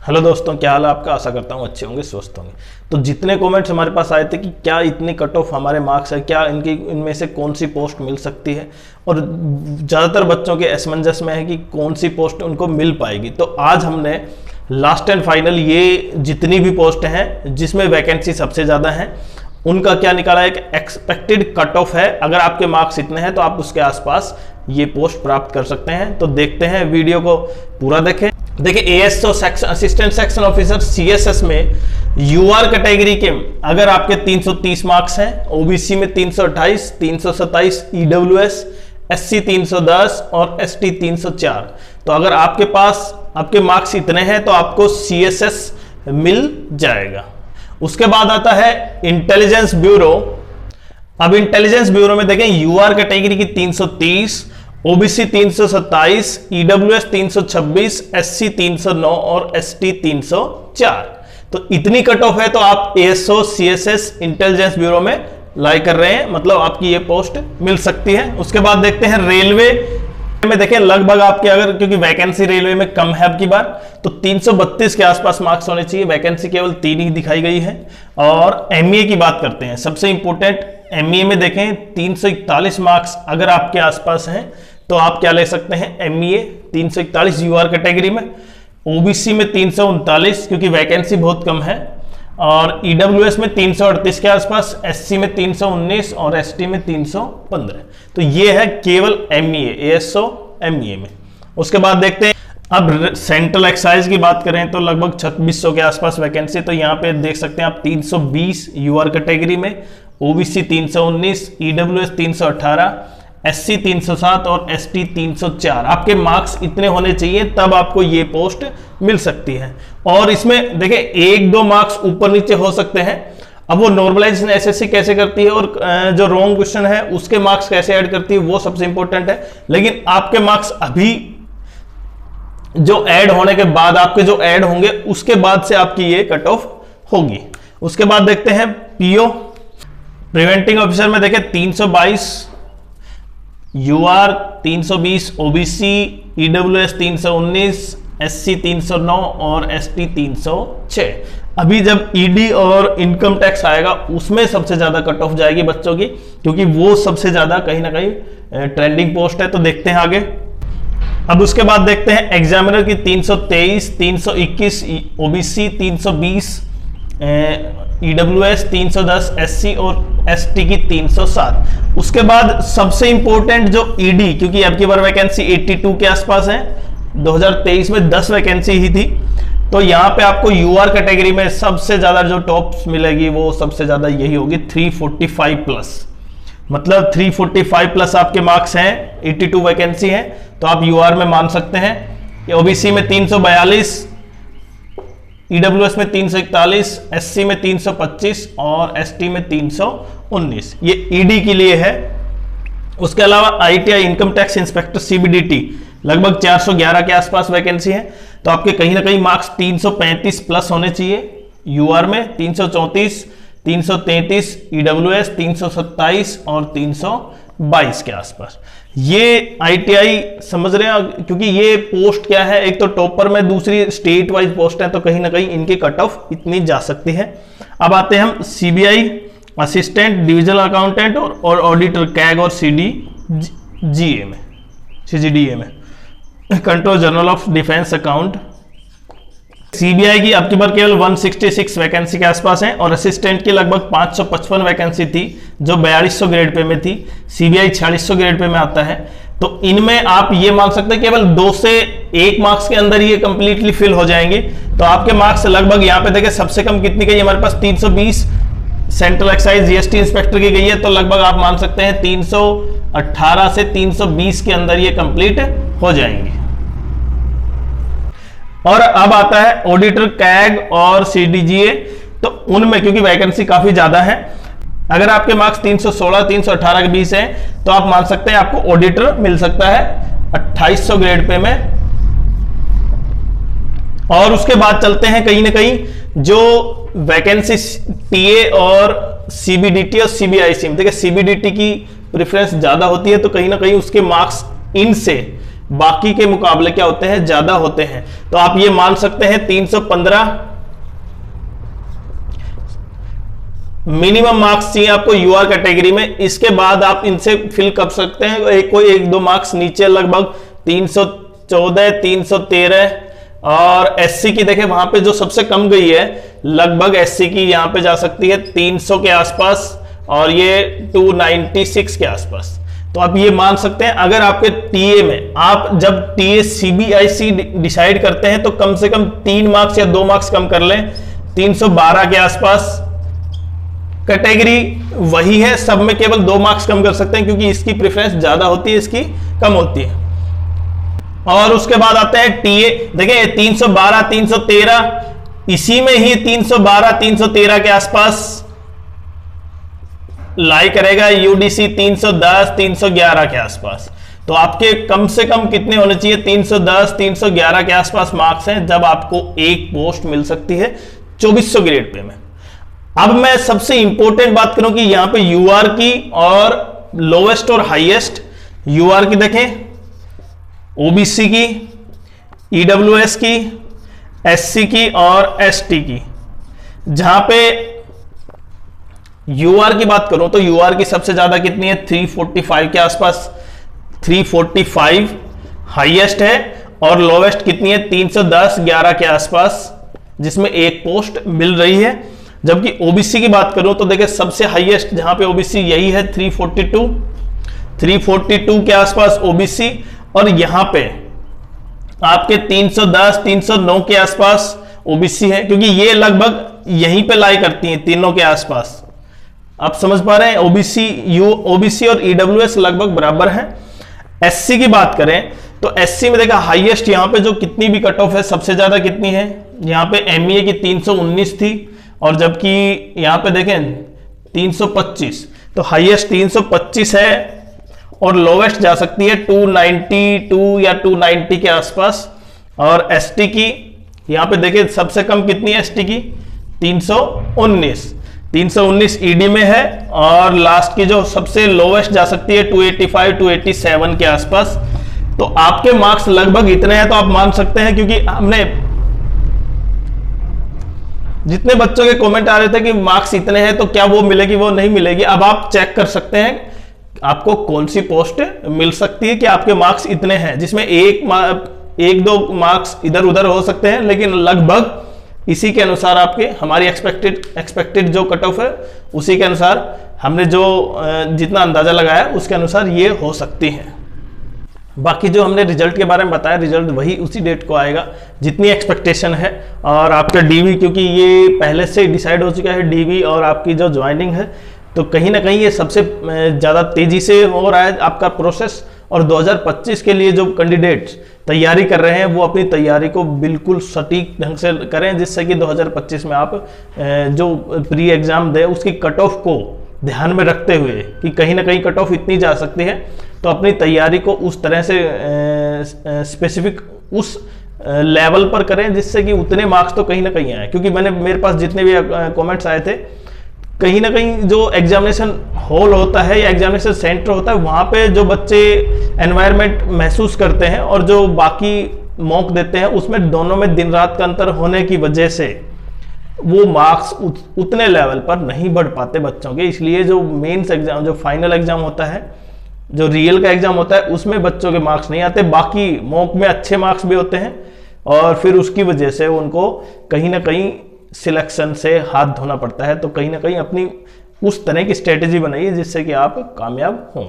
Hello दोस्तों, क्या हाल है आपका। आशा करता हूँ अच्छे होंगे, स्वस्थ होंगे। तो जितने कमेंट्स हमारे पास आए थे कि क्या इतनी कट ऑफ हमारे मार्क्स है, क्या इनमें से कौन सी पोस्ट मिल सकती है, और ज़्यादातर बच्चों के असमंजस में है कि कौन सी पोस्ट उनको मिल पाएगी। तो आज हमने लास्ट एंड फाइनल ये जितनी भी पोस्ट हैं जिसमें वैकेंसी सबसे ज़्यादा है उनका क्या निकाला है। एक एक्सपेक्टेड कट ऑफ है, अगर आपके मार्क्स इतने हैं तो आप उसके आसपास ये पोस्ट प्राप्त कर सकते हैं। तो देखते हैं, वीडियो को पूरा देखें। देखिए, ASO section assistant section officer CSS में यूआर कैटेगरी के अगर आपके 330 मार्क्स हैं, ओबीसी में 328, 327, ईडब्ल्यूएस, एससी 310 और एसटी 304। तो अगर आपके पास आपके मार्क्स इतने हैं तो आपको सीएसएस मिल जाएगा। उसके बाद आता है इंटेलिजेंस ब्यूरो। अब इंटेलिजेंस ब्यूरो में देखें, यूआर कैटेगरी की 330, ओबीसी 327, ईडब्ल्यूएस 326, एससी 309 और एसटी 304। तो इतनी कट ऑफ है तो आप एएसओ सीएसएस इंटेलिजेंस ब्यूरो में लाई कर रहे हैं, मतलब आपकी ये पोस्ट मिल सकती है। उसके बाद देखते हैं रेलवे में। देखें, लगभग आपके अगर क्योंकि वैकेंसी रेलवे में कम है अब की बार, तो 332 के आसपास मार्क्स होने चाहिए। वैकेंसी केवल 3 ही दिखाई गई है। और एमईए की बात करते हैं, सबसे इंपॉर्टेंट एमईए में देखें 341 मार्क्स अगर आपके आसपास हैं तो आप क्या ले सकते हैं, एमईए 341 यूआर कैटेगरी में, ओबीसी में 339 क्योंकि वैकेंसी बहुत कम है, और ईडब्ल्यूएस में 338 के आसपास, एससी में 319 और एसटी में 315। तो ये है केवल एमईए, एएसओ एमईए में। उसके बाद देखते हैं, अब सेंट्रल एक्साइज की बात करें तो लगभग 2600 के आसपास वैकेंसी। तो यहाँ पे देख सकते हैं आप 320 यूआर कैटेगरी में, ओबीसी 319, ईडब्ल्यूएस 318, एससी 307 और एसटी 304। आपके मार्क्स इतने होने चाहिए तब आपको ये पोस्ट मिल सकती है। और इसमें देखिए 1-2 मार्क्स ऊपर नीचे हो सकते हैं। अब वो नॉर्मलाइजेशन एसएससी कैसे करती है और जो रॉन्ग क्वेश्चन है उसके मार्क्स कैसे ऐड करती है वो सबसे इंपॉर्टेंट है। लेकिन आपके मार्क्स अभी जो ऐड होने के बाद, आपके जो ऐड होंगे उसके बाद से आपकी ये कट ऑफ होगी। उसके बाद देखते हैं पीओ प्रिवेंटिंग ऑफिसर में देखें 322, यूआर 320, ओबीसी ईडब्ल्यूएस 319, एससी 309 और एसटी 306। अभी जब ईडी और इनकम टैक्स आएगा उसमें सबसे ज्यादा कट ऑफ जाएगी बच्चों की, क्योंकि वो सबसे ज्यादा कहीं ना कहीं ट्रेंडिंग पोस्ट है। तो देखते हैं आगे। अब उसके बाद देखते हैं एग्जामिनर की 323, 321, ओबीसी 320, ईडब्ल्यूएस 310, एससी और एसटी की 307। उसके बाद सबसे इंपॉर्टेंट जो ईडी, क्योंकि अब की बार वैकेंसी 82 के आसपास है, 2023 में 10 वैकेंसी ही थी। तो यहाँ पे आपको यूआर कैटेगरी में सबसे ज्यादा जो टॉप मिलेगी वो सबसे ज्यादा यही होगी, 345 प्लस। मतलब 345 प्लस आपके मार्क्स हैं, 82 वैकेंसी है, तो आप यूआर में मान सकते हैं। ओबीसी में 342, ईडब्ल्यूएस में 341, एससी में 325 और एसटी में 319। ये ईडी के लिए है। उसके अलावा ITI income tax inspector CBDT लगभग 411 के आसपास वैकेंसी है। तो आपके कहीं ना कहीं मार्क्स 335 प्लस होने चाहिए यूआर में, 334, 333, ईडब्ल्यूएस 327 और 322 के आसपास। ये आईटीआई समझ रहे हैं, क्योंकि ये पोस्ट क्या है, एक तो टॉपर में, दूसरी स्टेट वाइज पोस्ट है, तो कहीं ना कहीं इनकी कट ऑफ इतनी जा सकती है। अब आते हैं हम सीबीआई असिस्टेंट डिविजनल अकाउंटेंट और ऑडिटर कैग और सीजीडीए में, control general of defence account. CBI की अब की बार केवल 166 वैकेंसी के आसपास है, और असिस्टेंट की लगभग 555 वैकेंसी थी जो 4200 ग्रेड पे में थी। सीबीआई 4600 ग्रेड पे में आता है। तो इनमें आप ये मान सकते हैं केवल 2 से 1 मार्क्स के अंदर ये कंप्लीटली फिल हो जाएंगे। तो आपके मार्क्स लगभग यहाँ पे देखिए सबसे कम कितनी गई हमारे पास, 320 सेंट्रल एक्साइज जीएसटी इंस्पेक्टर की गई है। तो लगभग आप मान सकते हैं 318 से 320 के अंदर ये कंप्लीट हो जाएंगे। और अब आता है ऑडिटर कैग और सीडीजीए। तो उनमें क्योंकि वैकेंसी काफी ज्यादा है, अगर आपके मार्क्स 316, 318 के बीच हैं तो आप मान सकते हैं आपको ऑडिटर मिल सकता है 2800 ग्रेड पे में। और उसके बाद चलते हैं कहीं ना कहीं जो वैकेंसी टीए और सीबीडीटी और सीबीआईसी में। देखिए सीबीडीटी की प्रेफरेंस ज्यादा होती है, तो कहीं ना कहीं उसके मार्क्स इनसे बाकी के मुकाबले क्या होते हैं, ज्यादा होते हैं। तो आप ये मान सकते हैं 315 मिनिमम मार्क्स चाहिए आपको यूआर कैटेगरी में। इसके बाद आप इनसे फिल कर सकते हैं कोई 1-2 मार्क्स नीचे, लगभग 314, 313। और एससी की देखें वहां पे जो सबसे कम गई है, लगभग एससी की यहां पे जा सकती है 300 के आसपास, और ये 296 के आसपास। तो आप ये मान सकते हैं अगर आपके टीए में, आप जब टीए सीबीआईसी डिसाइड करते हैं तो कम से कम 3 मार्क्स या 2 मार्क्स कम कर लें। 312 के आसपास कैटेगरी वही है, सब में केवल 2 मार्क्स कम कर सकते हैं क्योंकि इसकी प्रेफरेंस ज्यादा होती है, इसकी कम होती है। और उसके बाद आते हैं टीए, देखिए 312, 313, इसी में ही 312, 313 के आसपास लाई करेगा। यूडीसी 310, 311 के आसपास। तो आपके कम से कम कितने होने चाहिए, 310, 311 के आसपास मार्क्स हैं, जब आपको एक पोस्ट मिल सकती है 2400 ग्रेड पे में। अब मैं सबसे इंपॉर्टेंट बात करूं कि यहां पे यूआर की और लोवेस्ट और हाईएस्ट, यूआर की देखें, ओबीसी की, ईडब्ल्यूएस की, एससी की और एसटी की। जहां पे यूआर की बात करूं तो यूआर की सबसे ज्यादा कितनी है, 345 के आसपास, 345 हाईएस्ट है, और लोवेस्ट कितनी है, 310, 11 के आसपास, जिसमें एक पोस्ट मिल रही है। जबकि ओबीसी की बात करूं तो देखिए सबसे हाईएस्ट जहां पे ओबीसी यही है 342 के आसपास ओबीसी, और यहां पे आपके 310, 309 के आसपास ओबीसी है, क्योंकि ये लगभग यहीं पे लाई करती हैं तीनों के आसपास। आप समझ पा रहे हैं, ओबीसी और ईडब्ल्यूएस लगभग बराबर हैं। एससी की बात करें तो एससी में देखा हाईएस्ट यहां पे जो कितनी भी कट ऑफ है, सबसे ज्यादा कितनी है, यहां पे एमईए की 319 थी, और जबकि यहां पे देखें 325, तो हाईएस्ट 325 है, और लोवेस्ट जा सकती है 292 या 290 के आसपास। और एसटी की यहां पे देखें सबसे कम कितनी है एसटी की, 319 ईडी में है, और लास्ट की जो सबसे लोवेस्ट जा सकती है 285, 287 के आसपास। तो आपके मार्क्स लगभग इतने हैं, तो आप मान सकते हैं, क्योंकि हमने जितने बच्चों के कमेंट आ रहे थे कि मार्क्स इतने हैं तो क्या वो मिलेगी, वो नहीं मिलेगी। अब आप चेक कर सकते हैं आपको कौन सी पोस्ट मिल सकती है कि आपके मार्क्स इतने हैं, जिसमें एक दो मार्क्स इधर उधर हो सकते हैं, लेकिन लगभग इसी के अनुसार आपके, हमारी एक्सपेक्टेड जो कट ऑफ है उसी के अनुसार हमने जो जितना अंदाजा लगाया उसके अनुसार ये हो सकती हैं। बाकी जो हमने रिजल्ट के बारे में बताया, रिजल्ट वही उसी डेट को आएगा जितनी एक्सपेक्टेशन है। और आपका डीवी, क्योंकि ये पहले से डिसाइड हो चुका है डीवी और आपकी जो ज्वाइनिंग है, तो कहीं ना कहीं ये सबसे ज़्यादा तेज़ी से हो रहा है आपका प्रोसेस। और 2025 के लिए जो कैंडिडेट्स तैयारी कर रहे हैं वो अपनी तैयारी को बिल्कुल सटीक ढंग से करें, जिससे कि 2025 में आप जो प्री एग्ज़ाम दें उसकी कट ऑफ को ध्यान में रखते हुए कि कहीं ना कहीं कट ऑफ इतनी जा सकती है, तो अपनी तैयारी को उस तरह से स्पेसिफिक उस लेवल पर करें जिससे कि उतने मार्क्स तो कहीं ना कहीं आए। क्योंकि मेरे पास जितने भी कमेंट्स आए थे, कहीं ना कहीं जो एग्जामिनेशन हॉल होता है या एग्जामिनेशन सेंटर होता है, वहाँ पे जो बच्चे एनवायरनमेंट महसूस करते हैं और जो बाकी मॉक देते हैं, उसमें दोनों में दिन रात का अंतर होने की वजह से वो मार्क्स उतने लेवल पर नहीं बढ़ पाते बच्चों के। इसलिए जो मेंस एग्जाम, जो फाइनल एग्जाम होता है, जो रियल का एग्जाम होता है, उसमें बच्चों के मार्क्स नहीं आते। बाकी मॉक में अच्छे मार्क्स भी होते हैं, और फिर उसकी वजह से उनको कहीं ना कहीं सिलेक्शन से हाथ धोना पड़ता है। तो कहीं ना कहीं अपनी उस तरह की स्ट्रेटेजी बनाइए जिससे कि आप कामयाब हों।